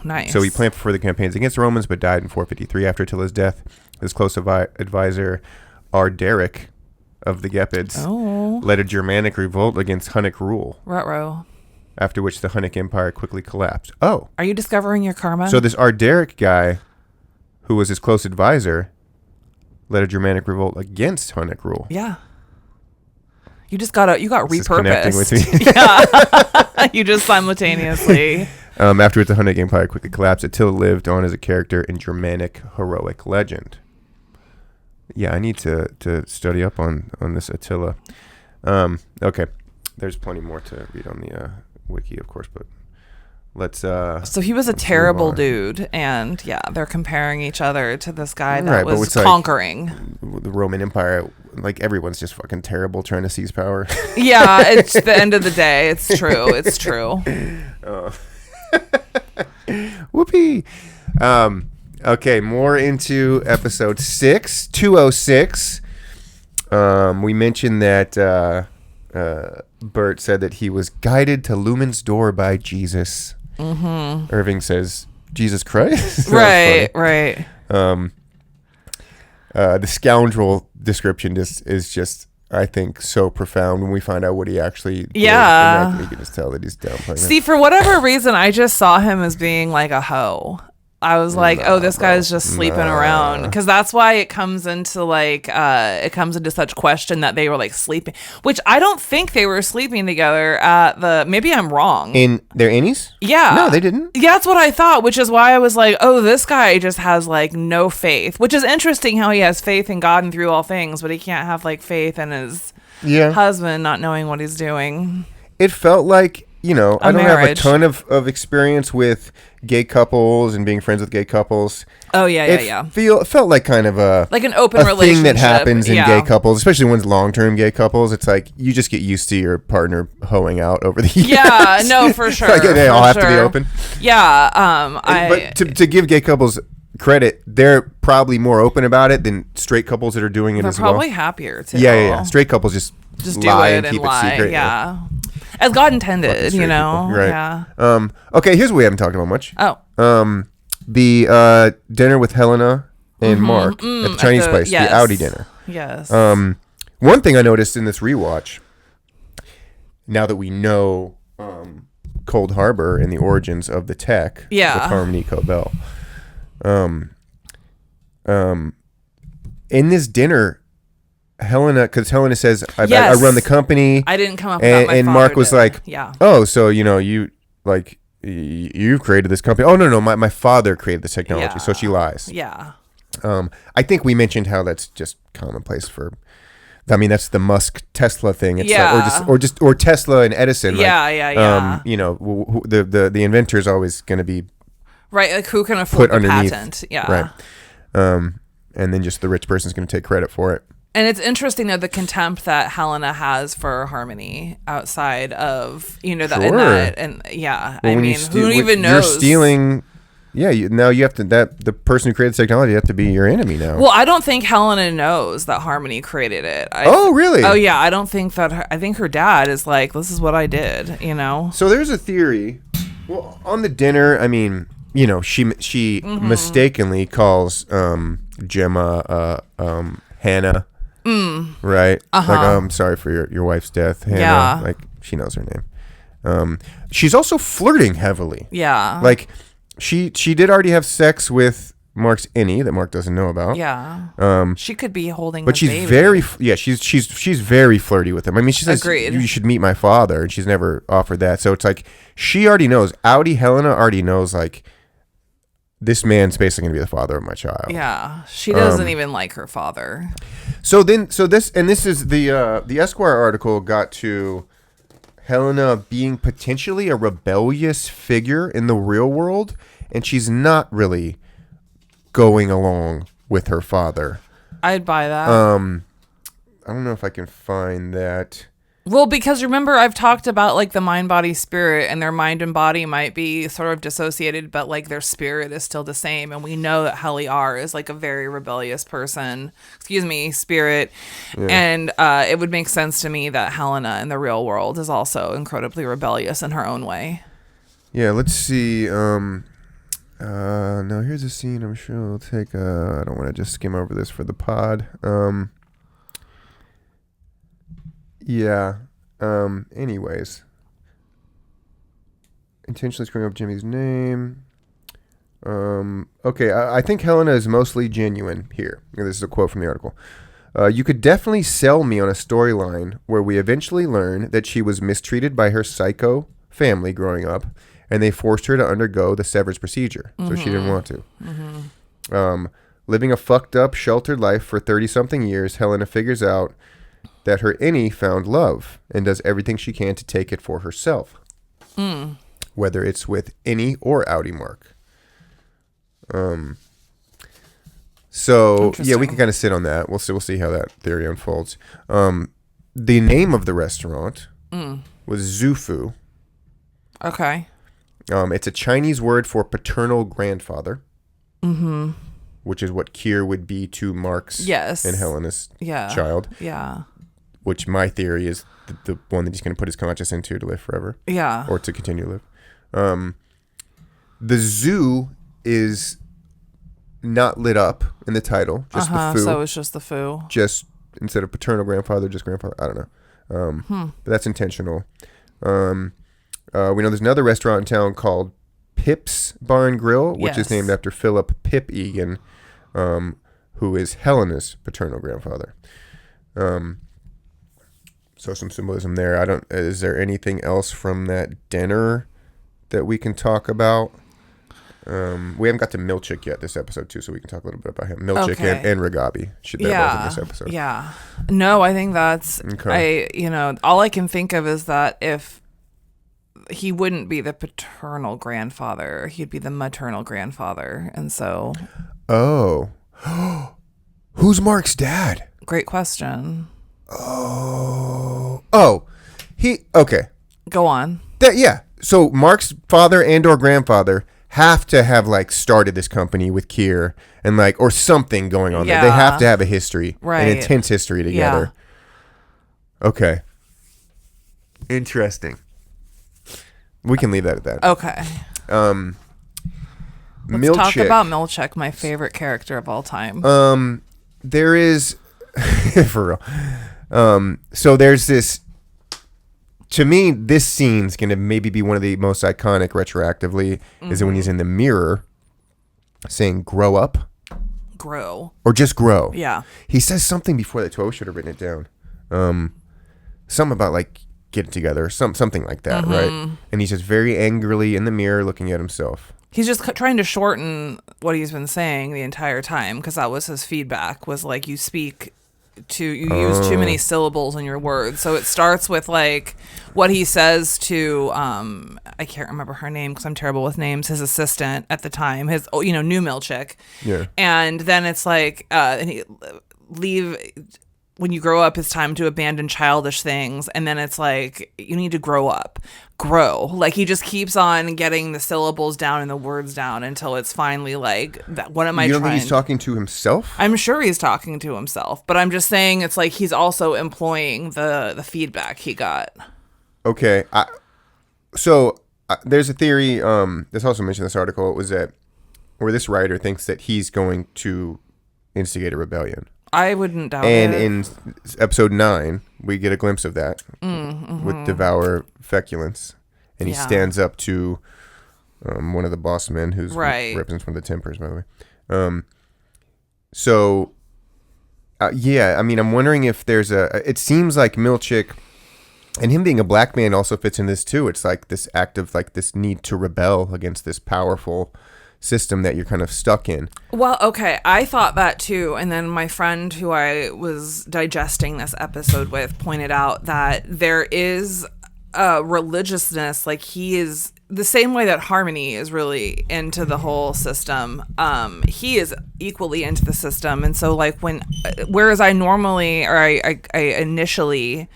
Nice. So he planned for further campaigns against the Romans, but died in 453 after Attila's death. His close advisor, Arderic of the Gepids, led a Germanic revolt against Hunnic rule. Ruh-roh. After which the Hunnic Empire quickly collapsed. Oh. Are you discovering your karma? So this Arderic guy, who was his close advisor, led a Germanic revolt against Hunnic rule. Yeah. You got repurposed. With me. Yeah. You just simultaneously. Afterwards, the Hunnic Empire quickly collapsed. Attila lived on as a character in Germanic heroic legend. Yeah, I need to study up on this Attila. Okay. There's plenty more to read on the wiki, of course, but let's... So he was a terrible dude, and they're comparing each other to this guy that was conquering. Like the Roman Empire like everyone's just fucking terrible trying to seize power. Yeah, it's the end of the day. It's true. It's true. Whoopee. Okay, more into episode 6, 206. We mentioned that Bert said that he was guided to Lumen's door by Jesus. Mm-hmm. Irving says, Jesus Christ? Right. The scoundrel description is just, I think, so profound when we find out what he actually did. And you can just tell that he's downplaying. See, for whatever reason, I just saw him as being like a hoe. I was like, this guy's just sleeping around, because that's why it comes into such question that they were like sleeping, which I don't think they were sleeping together at maybe I'm wrong. In their innies? Yeah. No, they didn't. Yeah, that's what I thought, which is why I was like, this guy just has like no faith, which is interesting how he has faith in God and through all things, but he can't have like faith in his husband not knowing what he's doing. It felt like, I don't have a ton of experience with gay couples and being friends with gay couples. Oh, yeah. It felt like kind of like an open relationship thing that happens in gay couples, especially when it's long-term gay couples. It's like you just get used to your partner hoeing out over the years. Yeah, no, for sure. Like they all have to be open. Yeah. But to give gay couples credit, they're probably more open about it than straight couples that are doing it as well. They're probably happier, too. Yeah. Straight couples just lie and keep it secret. Yeah. As God intended, Right. Yeah. Okay, here's what we haven't talked about much. Oh. The dinner with Helena and Mark at the Chinese place, the Audi dinner. Yes. One thing I noticed in this rewatch, now that we know Cold Harbor and the origins of the tech with Harmony Cobell, in this dinner, because Helena says, I run the company. I didn't come up with that. And Mark was like, so, you created this company. Oh, no, my father created this technology. So she lies. Yeah. I think we mentioned how that's just commonplace that's the Musk Tesla thing. It's or Tesla and Edison. Yeah. The inventor's always going to be right. Like who can afford the patent? Yeah. Right. And then just the rich person's going to take credit for it. And it's interesting though the contempt that Helena has for Harmony outside of that and who even knows? You're stealing. Yeah, now you have to the person who created the technology have to be your enemy now. Well, I don't think Helena knows that Harmony created it. Oh, really? Oh, yeah. I don't think that. I think her dad is like, this is what I did. So there's a theory. Well, on the dinner, she mistakenly calls Gemma Hannah. Right? Like, I'm sorry for your wife's death, Hannah. Yeah. Like, she knows her name. She's also flirting heavily. Yeah. Like, she did already have sex with Mark's innie that Mark doesn't know about. Yeah. She could be holding but the she's baby. she's very flirty with him. I mean, she says, agreed, you should meet my father, and she's never offered that. So it's like, she already knows. Helena already knows, like, this man's basically going to be the father of my child. Yeah. She doesn't even like her father. This is the Esquire article got to Helena being potentially a rebellious figure in the real world, and she's not really going along with her father. I'd buy that. I don't know if I can find that. Well, because remember, I've talked about like the mind, body, spirit, and their mind and body might be sort of dissociated, but like their spirit is still the same. And we know that Helly R is like a very rebellious spirit. Yeah. And it would make sense to me that Helena in the real world is also incredibly rebellious in her own way. Yeah, let's see. No, here's a scene I'm sure we'll take. I don't want to just skim over this for the pod. Yeah. Anyways. Intentionally screwing up Jimmy's name. Okay, I think Helena is mostly genuine here. This is a quote from the article. You could definitely sell me on a storyline where we eventually learn that she was mistreated by her psycho family growing up, and they forced her to undergo the severance procedure, so she didn't want to. Mm-hmm. Living a fucked up, sheltered life for 30-something years, Helena figures out that her innie found love and does everything she can to take it for herself. Whether it's with innie or Audi Mark. So yeah, we can kind of sit on that. We'll see how that theory unfolds. The name of the restaurant was Zufu. Okay. It's a Chinese word for paternal grandfather. Mm-hmm. Which is what Kier would be to Mark's and Helena's child. Yeah. Which my theory is the one that he's going to put his conscience into to live forever. Yeah. Or to continue to live. The zoo is not lit up in the title. Just the foo. So it's just the foo. Just instead of paternal grandfather, just grandfather. I don't know. But that's intentional. We know there's another restaurant in town called Pip's Bar and Grill, which is named after Philip Pip Egan, who is Helena's paternal grandfather. So some symbolism there. Is there anything else from that dinner that we can talk about? We haven't got to Milchik yet this episode too, so we can talk a little bit about him. Milchik and Ragabi should be both in this episode. Yeah. No, I think that's all I can think of is that if he wouldn't be the paternal grandfather, he'd be the maternal grandfather, and so. Oh, who's Mark's dad? Great question. Okay. Go on. So Mark's father and or grandfather have to have started this company with Kier and or something going on there. They have to have a history, an intense history together. Yeah. Okay. Interesting. We can leave that at that. Okay. Let's talk about Milchik, my favorite character of all time. There is for real. So there's this. To me, this scene's going to maybe be one of the most iconic retroactively, is when he's in the mirror saying, grow up. Grow. Or just grow. Yeah. He says something before that, too. I should have written it down. Something about, get it together, something like that, right? And he's just very angrily in the mirror looking at himself. He's just trying to shorten what he's been saying the entire time, because that was his feedback, was you use too many syllables in your words. So it starts with what he says to I can't remember her name because I'm terrible with names, his assistant at the time, his new Milchik. Yeah. And then it's and he leave. When you grow up, it's time to abandon childish things. And then it's you need to grow up. Grow. He just keeps on getting the syllables down and the words down until it's finally what am I trying? You don't think he's talking to himself? I'm sure he's talking to himself. But I'm just saying it's he's also employing the feedback he got. Okay. There's a theory, that's also mentioned in this article, was that where this writer thinks that he's going to instigate a rebellion. I wouldn't doubt it. And in episode 9, we get a glimpse of that with Devour Feculence. And he stands up to one of the boss men who represents one of the Tempers, by the way. I'm wondering if there's it seems like Milchik, and him being a black man also fits in this too. It's this act of this need to rebel against this powerful system that you're kind of stuck in. Well, okay, I thought that too, and then my friend who I was digesting this episode with pointed out that there is a religiousness, he is the same way that Harmony is really into the whole system. He is equally into the system, and so whereas I normally, or I initially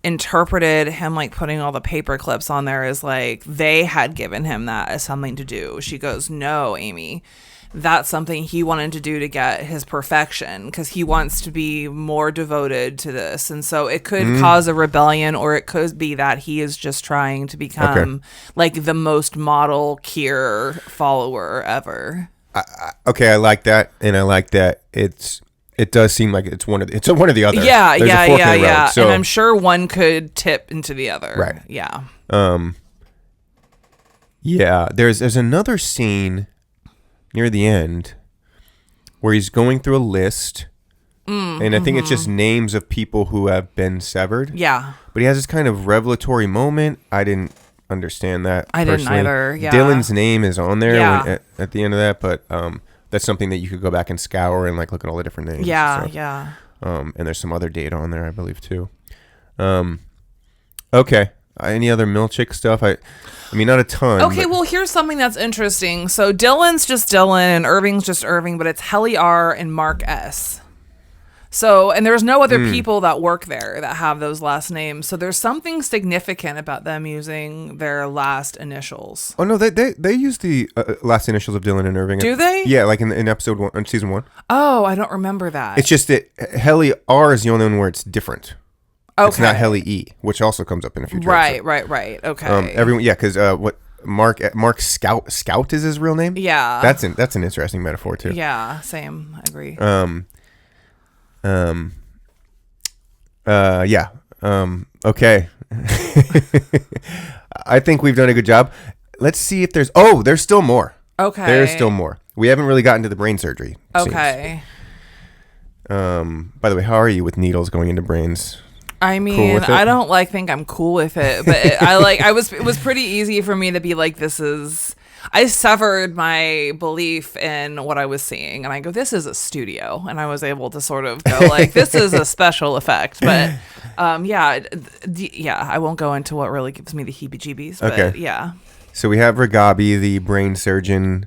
interpreted him putting all the paper clips on there as they had given him that as something to do. She goes, no, Amy, that's something he wanted to do to get his perfection, because he wants to be more devoted to this. And so it could cause a rebellion, or it could be that he is just trying to become the most model Kier follower ever. I like that, and I like that it does seem like it's one or the other. Yeah, yeah. So, and I'm sure one could tip into the other. Right. Yeah. Yeah. There's another scene near the end where he's going through a list, and I think it's just names of people who have been severed. Yeah. But he has this kind of revelatory moment. I didn't understand that. I didn't either. Yeah. Dylan's name is on there at the end of that, but that's something that you could go back and scour and look at all the different names. Yeah, yeah. And there's some other data on there, I believe, too. Okay. Any other Milchick stuff? I mean, not a ton. Okay, well, here's something that's interesting. So Dylan's just Dylan and Irving's just Irving, but it's Helly R and Mark S. So, and there's no other people that work there that have those last names. So there's something significant about them using their last initials. Oh no, they use the last initials of Dylan and Irving. Do they? Yeah, like in episode 1, in season 1. Oh, I don't remember that. It's just that Helly R is the only one where it's different. Okay. It's not Helly E, which also comes up in a future episode. Right. Okay. Everyone, yeah, because what Mark Scout is his real name. Yeah. That's an interesting metaphor too. Yeah, same. I agree. Yeah. Okay. I think we've done a good job. Let's see if there's still more. Okay. There's still more. We haven't really gotten to the brain surgery. Okay. By the way, how are you with needles going into brains? I mean, cool I don't think I'm cool with it, but it was pretty easy for me to be like, I severed my belief in what I was seeing, and I go, this is a studio, and I was able to sort of go like, this is a special effect, but I won't go into what really gives me the heebie-jeebies, but okay. Yeah. So we have Ragabi, the brain surgeon.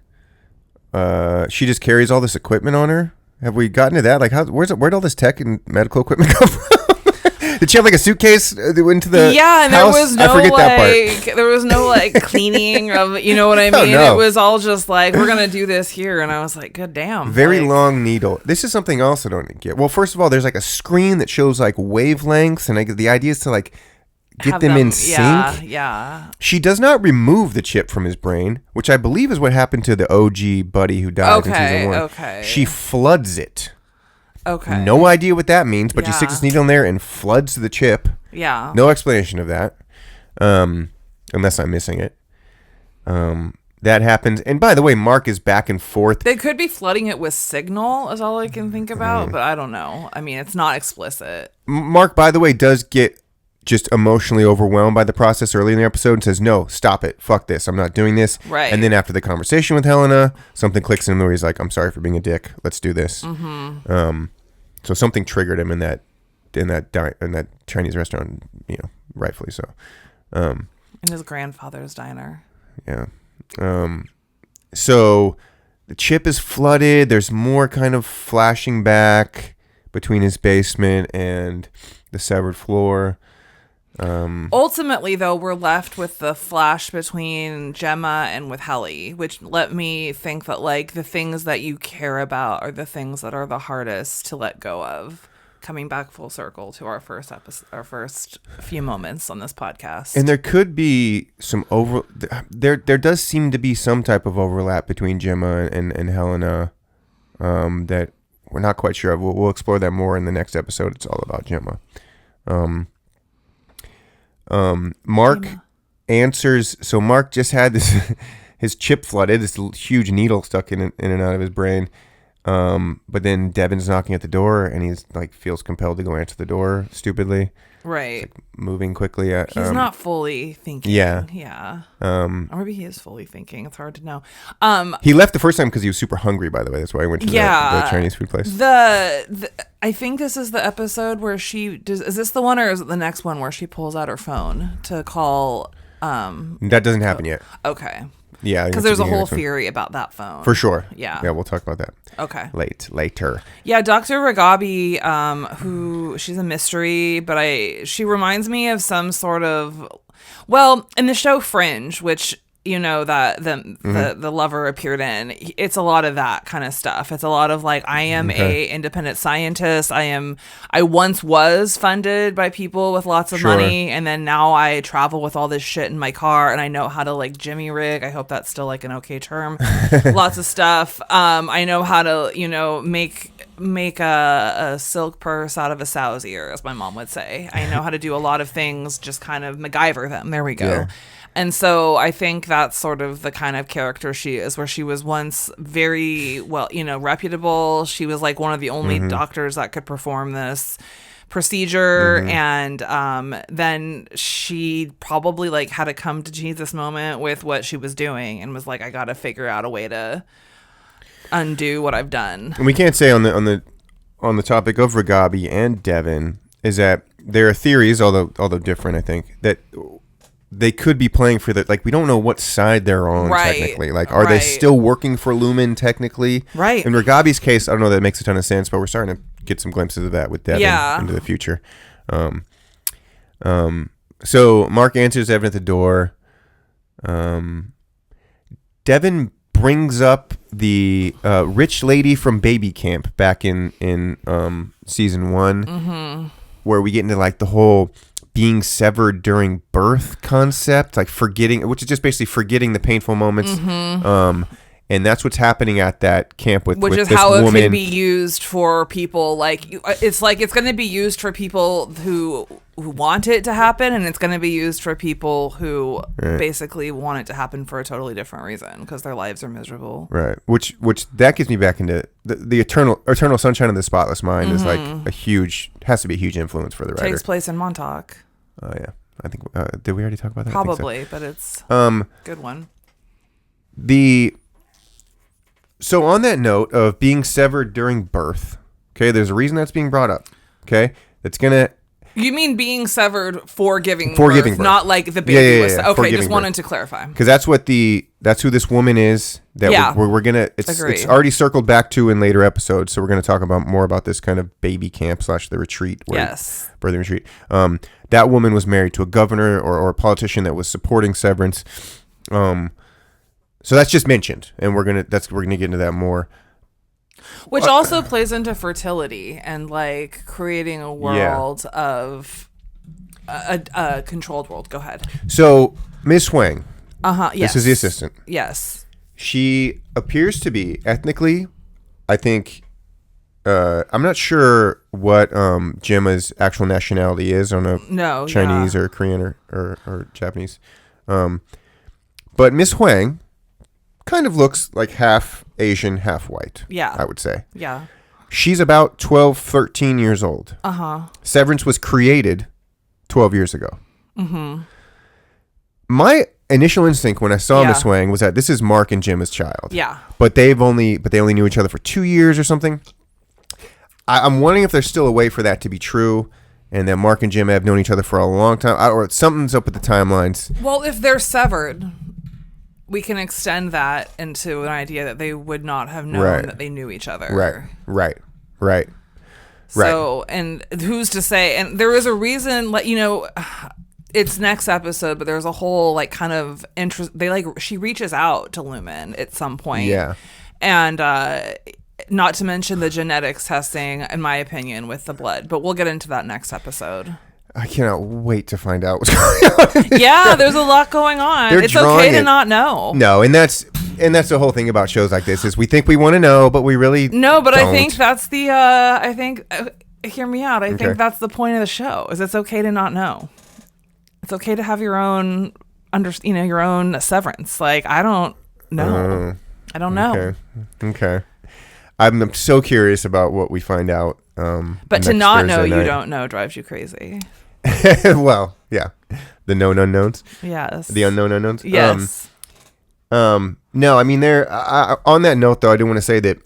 She just carries all this equipment on her. Have we gotten to that? Like, where'd all this tech and medical equipment come from? Did she have like a suitcase that went into the and house? there was no I forget that part. There was no like cleaning of, you know what I mean? No. It was all just like, we're gonna do this here, and I was like, good damn. Very long needle. This is something else I don't get. Well, first of all, there's like a screen that shows like wavelengths, and the idea is to like get them in sync. Yeah. She does not remove the chip from his brain, which I believe is what happened to the OG buddy who died in season 1. Okay. She floods it. Okay. No idea what that means, but she sticks this needle in there and floods the chip. Yeah. No explanation of that, unless I'm missing it. That happens. And by the way, Mark is back and forth. They could be flooding it with signal, is all I can think about, but I don't know. I mean, it's not explicit. Mark, by the way, does get just emotionally overwhelmed by the process early in the episode and says, no, stop it. Fuck this. I'm not doing this. Right. And then after the conversation with Helena, something clicks in him where he's like, I'm sorry for being a dick. Let's do this. Mm-hmm. So something triggered him in that Chinese restaurant, rightfully so. In his grandfather's diner. Yeah. So the chip is flooded. There's more kind of flashing back between his basement and the severed floor. Ultimately, though, we're left with the flash between Gemma and with Helly, which let me think that like the things that you care about are the things that are the hardest to let go of. Coming back full circle to our first episode, our first few moments on this podcast. And there could be some there does seem to be some type of overlap between Gemma and Helena that we're not quite sure of. We'll explore that more in the next episode. It's all about Gemma. Mark answers. So Mark just had his chip flooded, this huge needle stuck in and out of his brain. But then Devin's knocking at the door, and he's like feels compelled to go answer the door stupidly. Right. Like moving quickly. He's not fully thinking. Yeah. Or maybe he is fully thinking. It's hard to know. He left the first time because he was super hungry, by the way. That's why he went to the Chinese food place. I think this is the episode where she does. Is this the one, or is it the next one where she pulls out her phone to call? That doesn't happen yet. Okay. Yeah, because there's a whole theory about that phone. For sure. Yeah, we'll talk about that. Okay. Later. Yeah, Dr. Ragabi, who she's a mystery, but she reminds me of some sort of, well, in the show Fringe, which that the lover appeared in. It's a lot of that kind of stuff. It's a lot of like, I am a independent scientist. I once was funded by people with lots of money, and then now I travel with all this shit in my car, and I know how to like jimmy rig. I hope that's still like an okay term. Lots of stuff. I know how to make a silk purse out of a sow's ear, as my mom would say. I know how to do a lot of things, just kind of MacGyver them. There we go. Yeah. And so I think that's sort of the kind of character she is, where she was once very well, reputable. She was like one of the only doctors that could perform this procedure. And then she probably like had a come to Jesus moment with what she was doing and was like, I got to figure out a way to undo what I've done. And we can't say on the topic of Ragabi and Devin is that there are theories, although different, I think, that they could be playing for the, like, we don't know what side they're on technically. Like, are they still working for Lumen technically? Right. In Ragabi's case, I don't know that makes a ton of sense, but we're starting to get some glimpses of that with Devin into the future. So Mark answers Devin at the door. Devin brings up the rich lady from baby camp back in season 1, where we get into like the whole being severed during birth concept, like forgetting, which is just basically forgetting the painful moments. And that's what's happening at that camp with this how woman. it can be used for people it's going to be used for people who want it to happen, and it's going to be used for people who basically want it to happen for a totally different reason because their lives are miserable. Right. Which that gets me back into the eternal sunshine of the spotless mind is like has to be a huge influence for the writer. Takes place in Montauk. Oh yeah, I think did we already talk about that? Probably, but it's a good one. So on that note of being severed during birth, okay, there's a reason that's being brought up. Okay, that's gonna. You mean being severed for giving birth, not like the baby was. Okay, just wanted to clarify. Because that's who this woman is. That we're gonna. It's already circled back to in later episodes, so we're gonna talk about more about this kind of baby camp / the retreat. Birthing retreat. That woman was married to a governor or a politician that was supporting Severance. So that's just mentioned, and we're gonna get into that more. Which also plays into fertility and like creating a world of a controlled world. Go ahead. So Ms. Huang. Yes. This is the assistant. Yes. She appears to be ethnically, I think. I'm not sure what Gemma's actual nationality is. I don't know. Chinese or Korean or Japanese. But Ms. Huang kind of looks like half Asian, half white. Yeah. I would say. Yeah. She's about 12, 13 years old. Severance was created 12 years ago. My initial instinct when I saw Miss Huang was that this is Mark and Gemma's child. Yeah. But they only knew each other for 2 years or something. I'm wondering if there's still a way for that to be true, and that Mark and Gemma have known each other for a long time, or something's up with the timelines. Well, if they're severed, we can extend that into an idea that they would not have known that they knew each other. Right. So, and who's to say? And there is a reason, like, it's next episode, but there's a whole like kind of interest. She reaches out to Lumen at some point. Yeah. And not to mention the genetics testing, in my opinion, with the blood. But we'll get into that next episode. I cannot wait to find out what's going on. Yeah, there's a lot going on. It's okay to not know. No, and that's the whole thing about shows like this is we think we want to know, but we really don't. I think that's the hear me out. I think that's the point of the show. Is it's okay to not know. It's okay to have your own your own severance. Like I don't know. I don't know. Okay. I'm so curious about what we find out. But to not know you don't know drives you crazy. Well, yeah. The known unknowns. Yes. The unknown unknowns. Yes. No, I mean on that note though, I do want to say that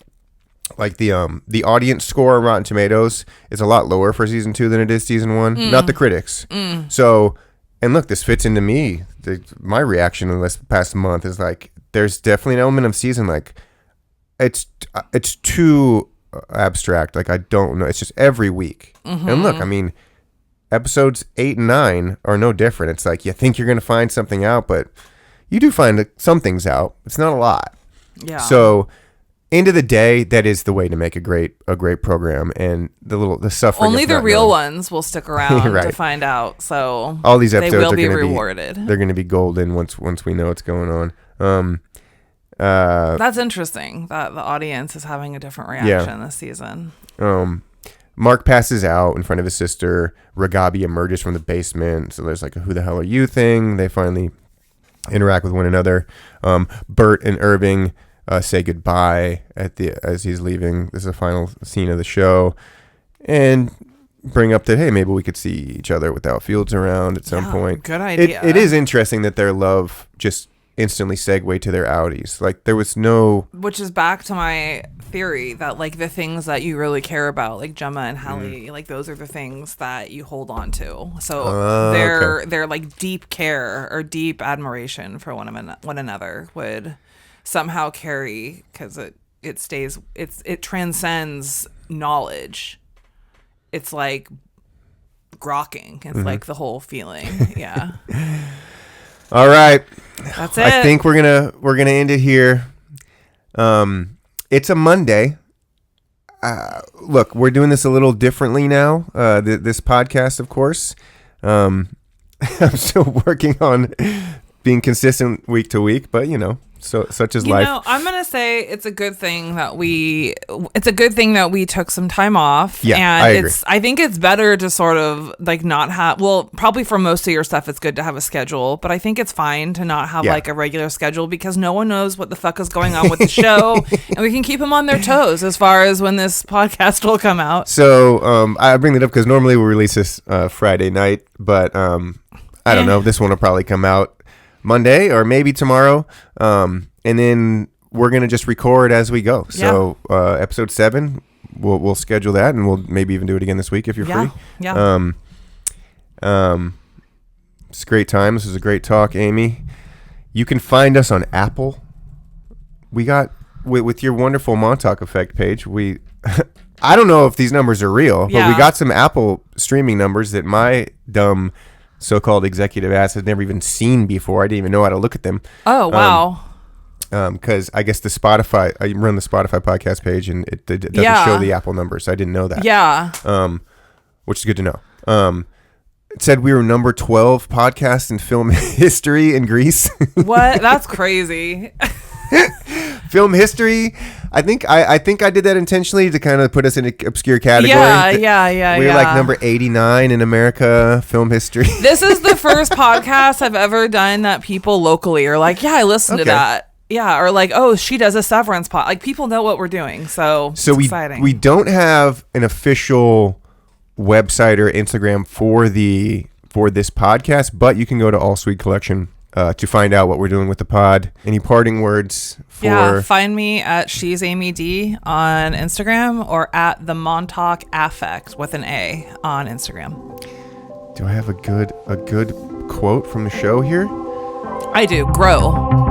like the audience score on Rotten Tomatoes is a lot lower for season 2 than it is season 1. Not the critics. So, and look, this fits into me. My reaction in this past month is like there's definitely an element of season like it's too abstract. Like I don't know. It's just every week. And look, I mean, episodes 8 and 9 are no different. It's like you think you're going to find something out, but you do find some things out. It's not a lot. Yeah. So, end of the day, that is the way to make a great program. And the suffering. Only the real ones will stick around to find out. So all these episodes they will are be going to rewarded. They're going to be golden once we know what's going on. That's interesting that the audience is having a different reaction this season. Mark passes out in front of his sister. Ragabi emerges from the basement. So there's like a who the hell are you thing. They finally interact with one another. Bert and Irving say goodbye as he's leaving. This is the final scene of the show. And bring up that, hey, maybe we could see each other without Fields around at some point. Good idea. It is interesting that their love just instantly segue to their outies. Like there was no. Which is back to my theory that like the things that you really care about, like Gemma and Helly, like those are the things that you hold on to. So their like deep care or deep admiration for one another would somehow carry, because it transcends knowledge. It's like grokking. It's like the whole feeling. Yeah. All right. That's it. I think we're gonna end it here. It's a Monday. Look, we're doing this a little differently now. This podcast, of course. I'm still working on being consistent week to week, but so such is life. I'm gonna say it's a good thing that we took some time off. Yeah, and I agree. I think it's better to sort of like not have. Well, probably for most of your stuff, it's good to have a schedule, but I think it's fine to not have like a regular schedule, because no one knows what the fuck is going on with the show, and we can keep them on their toes as far as when this podcast will come out. So I bring that up because normally we release this Friday night, but I don't know. This one will probably come out Monday or maybe tomorrow, and then we're gonna just record as we go. So episode 7, we'll schedule that, and we'll maybe even do it again this week if you're free. It's a great time. This was a great talk, Amy. You can find us on Apple. We got with your wonderful Montauk Effect page. We I don't know if these numbers are real, but we got some Apple streaming numbers that my dumb so-called executive ass has never even seen before. I didn't even know how to look at them. Oh, wow. Because I guess I run the Spotify podcast page, and it doesn't show the Apple numbers. I didn't know that. Yeah. Which is good to know. It said we were number 12 podcast in film history in Greece. What? That's crazy. Film history. I think I did that intentionally to kind of put us in an obscure category. Yeah. We were like number 89 in America film history. This is the first podcast I've ever done that people locally are like, yeah, I listened to that. Yeah, or like, oh, she does a Severance pod. Like, people know what we're doing, so it's exciting. We don't have an official website or Instagram for this podcast, but you can go to Ahlswede Collection to find out what we're doing with the pod. Any parting words for... Yeah, find me at She's Amy D on Instagram, or at the Montauk Affect with an A on Instagram. Do I have a good quote from the show here? I do. Grow.